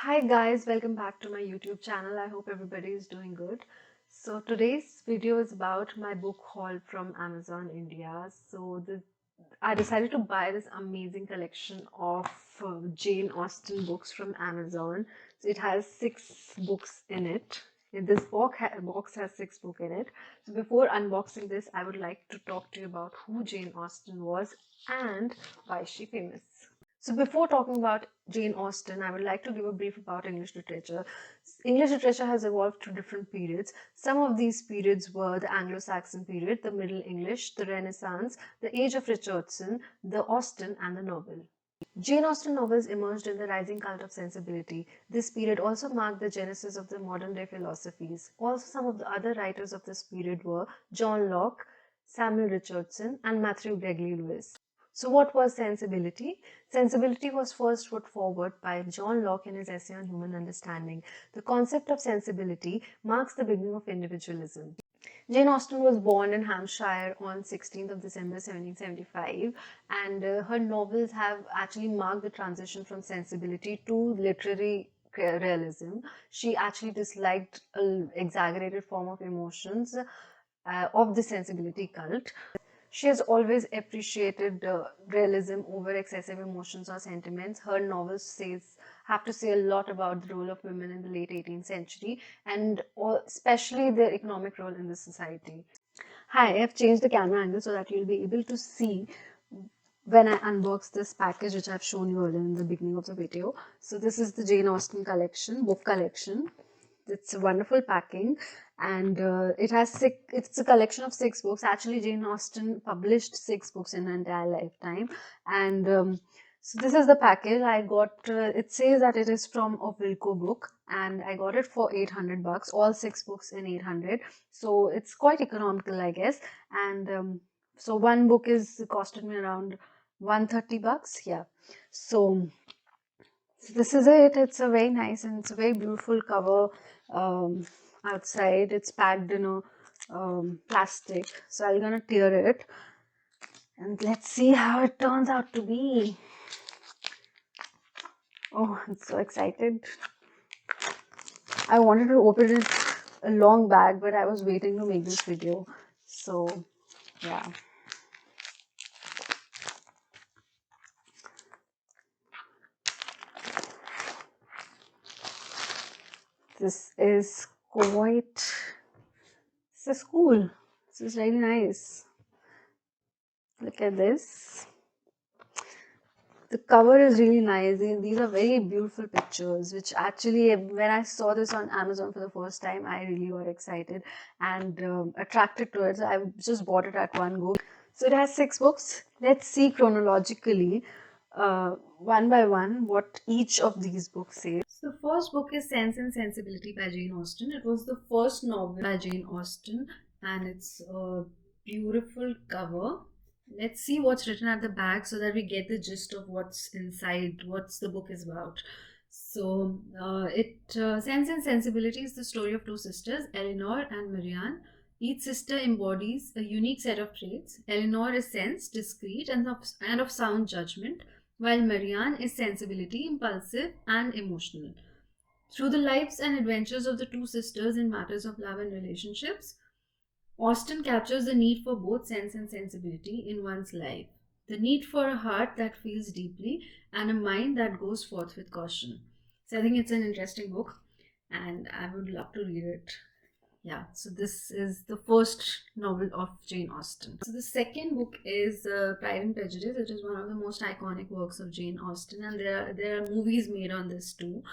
Hi guys, welcome back to my YouTube channel. I hope everybody is doing good. So today's video is about my book haul from Amazon India. I decided to buy this amazing collection of Jane Austen books from Amazon. So it has 6 books in it. Box has 6 books in it. So before unboxing this, I would like to talk to you about who Jane Austen was and why is she famous. So before talking about Jane Austen, I would like to give a brief about English literature. English literature has evolved through different periods. Some of these periods were the Anglo-Saxon period, the Middle English, the Renaissance, the Age of Richardson, the Austen, and the novel. Jane Austen novels emerged in the rising cult of sensibility. This period also marked the genesis of the modern-day philosophies. Also, some of the other writers of this period were John Locke, Samuel Richardson, and Matthew Gregory Lewis. So what was sensibility? Sensibility was first put forward by John Locke in his essay on human understanding. The concept of sensibility marks the beginning of individualism. Jane Austen was born in Hampshire on 16th of December 1775, and her novels have actually marked the transition from sensibility to literary realism. She actually disliked an exaggerated form of emotions of the sensibility cult. She has always appreciated realism over excessive emotions or sentiments. Her novels have to say a lot about the role of women in the late 18th century and especially their economic role in the society. Hi, I've changed the camera angle so that you'll be able to see when I unbox this package which I've shown you earlier in the beginning of the video. So this is the Jane Austen collection, book collection. It's a wonderful packing, and it's a collection of 6 books. Actually, Jane Austen published 6 books in her entire lifetime, and so this is the package I got. It says that it is from a Wilco book, and I got it for 800 bucks. All 6 books in 800, so it's quite economical, I guess. And so one book is costed me around 130 bucks. Yeah, so this is it. It's a very nice and it's a very beautiful cover. Outside it's packed in a plastic, so I'm gonna tear it and let's see how it turns out to be. Oh, I'm so excited. I wanted to open it a long back, but I was waiting to make this video, so yeah. This is cool. This is really nice. Look at this. The cover is really nice. These are very beautiful pictures, which actually, when I saw this on Amazon for the first time, I really got excited and attracted to it. So I just bought it at one go. So it has 6 books. Let's see chronologically, one by one, what each of these books say. So the first book is Sense and Sensibility by Jane Austen. It was the first novel by Jane Austen, and it's a beautiful cover. Let's see what's written at the back so that we get the gist of what's inside, what's the book is about. So Sense and Sensibility is the story of 2 sisters, Eleanor and Marianne. Each sister embodies a unique set of traits. Eleanor is sense, discreet, and of sound judgment, while Marianne is sensibility, impulsive, and emotional. Through the lives and adventures of the 2 sisters in matters of love and relationships, Austen captures the need for both sense and sensibility in one's life, the need for a heart that feels deeply and a mind that goes forth with caution. So I think it's an interesting book and I would love to read it. Yeah, so this is the first novel of Jane Austen. So the second book is Pride and Prejudice. It is one of the most iconic works of Jane Austen, and there are movies made on this too.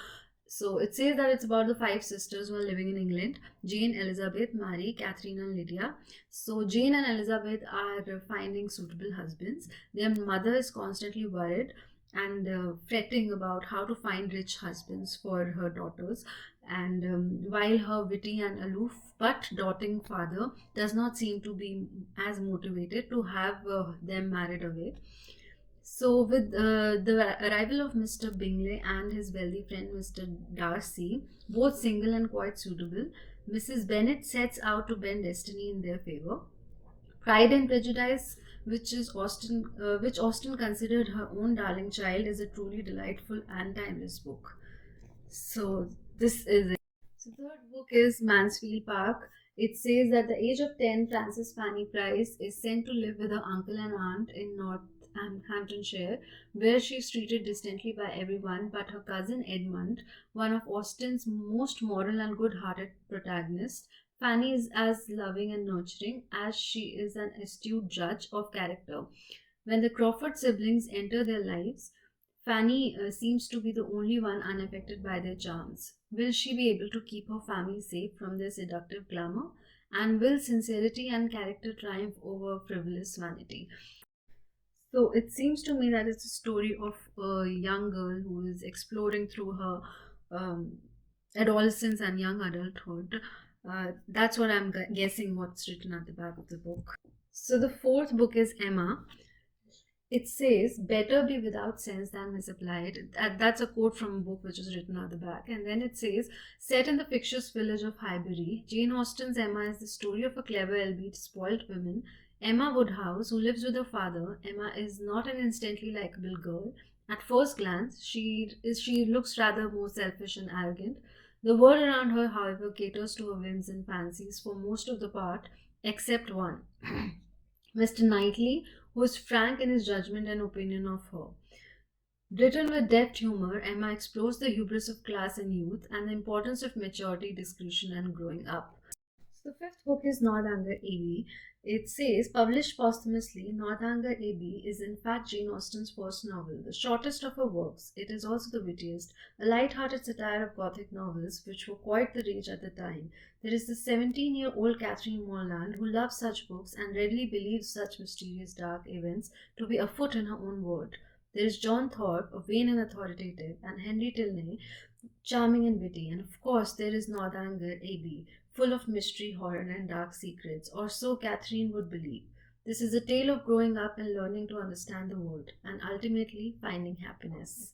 So it says that it's about the 5 sisters who are living in England: Jane, Elizabeth, Mary, Catherine, and Lydia. So Jane and Elizabeth are finding suitable husbands. Their mother is constantly worried and fretting about how to find rich husbands for her daughters. And while her witty and aloof but doting father does not seem to be as motivated to have them married away. So, with the arrival of Mr. Bingley and his wealthy friend Mr. Darcy, both single and quite suitable, Mrs. Bennet sets out to bend destiny in their favor. Pride and Prejudice, which Austen considered her own darling child, is a truly delightful and timeless book. So this is it. So third book is Mansfield Park. It says that at the age of 10, Frances Fanny Price is sent to live with her uncle and aunt in Northamptonshire, where she is treated distantly by everyone but her cousin Edmund, one of Austen's most moral and good-hearted protagonists. Fanny is as loving and nurturing as she is an astute judge of character. When the Crawford siblings enter their lives, Fanny seems to be the only one unaffected by their charms. Will she be able to keep her family safe from their seductive glamour? And will sincerity and character triumph over frivolous vanity? So it seems to me that it's a story of a young girl who is exploring through her um, adolescence and young adulthood. That's what I'm guessing what's written at the back of the book. So the fourth book is Emma. It says, better be without sense than misapplied. That's a quote from a book which is written at the back. And then it says, set in the fictitious village of Highbury, Jane Austen's Emma is the story of a clever, albeit spoilt woman, Emma Woodhouse, who lives with her father. Emma is not an instantly likable girl. At first glance, she looks rather more selfish and arrogant. The world around her, however, caters to her whims and fancies for most of the part, except one. Mr. Knightley, who is frank in his judgment and opinion of her. Written with deft humor, Emma explores the hubris of class and youth and the importance of maturity, discretion, and growing up. So the fifth book is Northanger Abbey. It says, published posthumously, Northanger Abbey is in fact Jane Austen's first novel, the shortest of her works. It is also the wittiest, a light-hearted satire of Gothic novels, which were quite the rage at the time. There is the 17-year-old Catherine Morland who loves such books and readily believes such mysterious dark events to be afoot in her own world. There is John Thorpe, a vain and authoritative, and Henry Tilney, charming and witty, and of course there is Northanger Abbey, full of mystery, horror, and dark secrets, or so Catherine would believe. This is a tale of growing up and learning to understand the world, and ultimately finding happiness.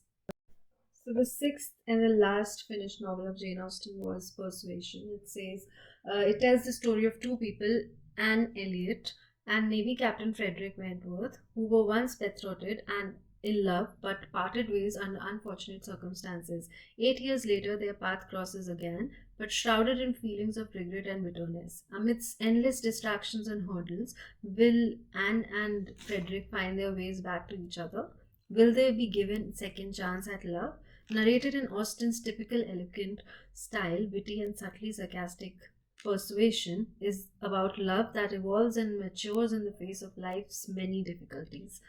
So the sixth and the last finished novel of Jane Austen was Persuasion. It says, it tells the story of two people, Anne Elliot and Navy Captain Frederick Wentworth, who were once betrothed and in love but parted ways under unfortunate circumstances. 8 years later, their path crosses again, but shrouded in feelings of regret and bitterness. Amidst endless distractions and hurdles, will Anne and Frederick find their ways back to each other? Will they be given second chance at love? Narrated in Austen's typical eloquent style, witty and subtly sarcastic, Persuasion is about love that evolves and matures in the face of life's many difficulties.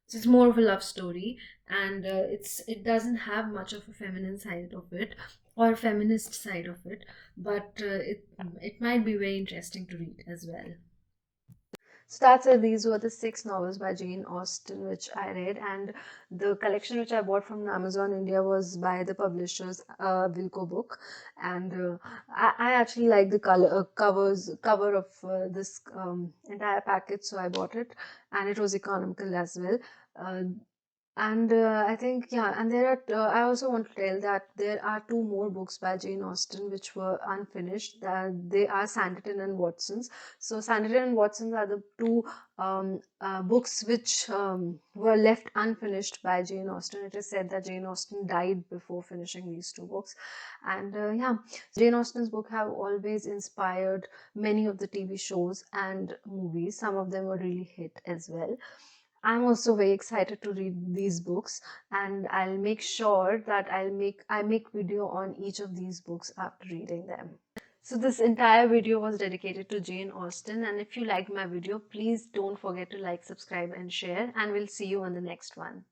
So it's more of a love story, and it doesn't have much of a feminine side of it or feminist side of it, but it might be very interesting to read as well. So that's it. These were the 6 novels by Jane Austen which I read, and the collection which I bought from Amazon India was by the publishers Wilco Book, and I actually like the cover of this entire package, so I bought it, and it was economical as well. Uh, and I think, yeah, and I also want to tell that there are 2 more books by Jane Austen which were unfinished. That they are Sanditon and Watson's. So Sanditon and Watson's are the 2 books which were left unfinished by Jane Austen. It is said that Jane Austen died before finishing these 2 books. And yeah, Jane Austen's book have always inspired many of the TV shows and movies. Some of them were really hit as well. I'm also very excited to read these books, and I'll make sure that I make video on each of these books after reading them. So this entire video was dedicated to Jane Austen, and if you liked my video, please don't forget to like, subscribe and share, and we'll see you on the next one.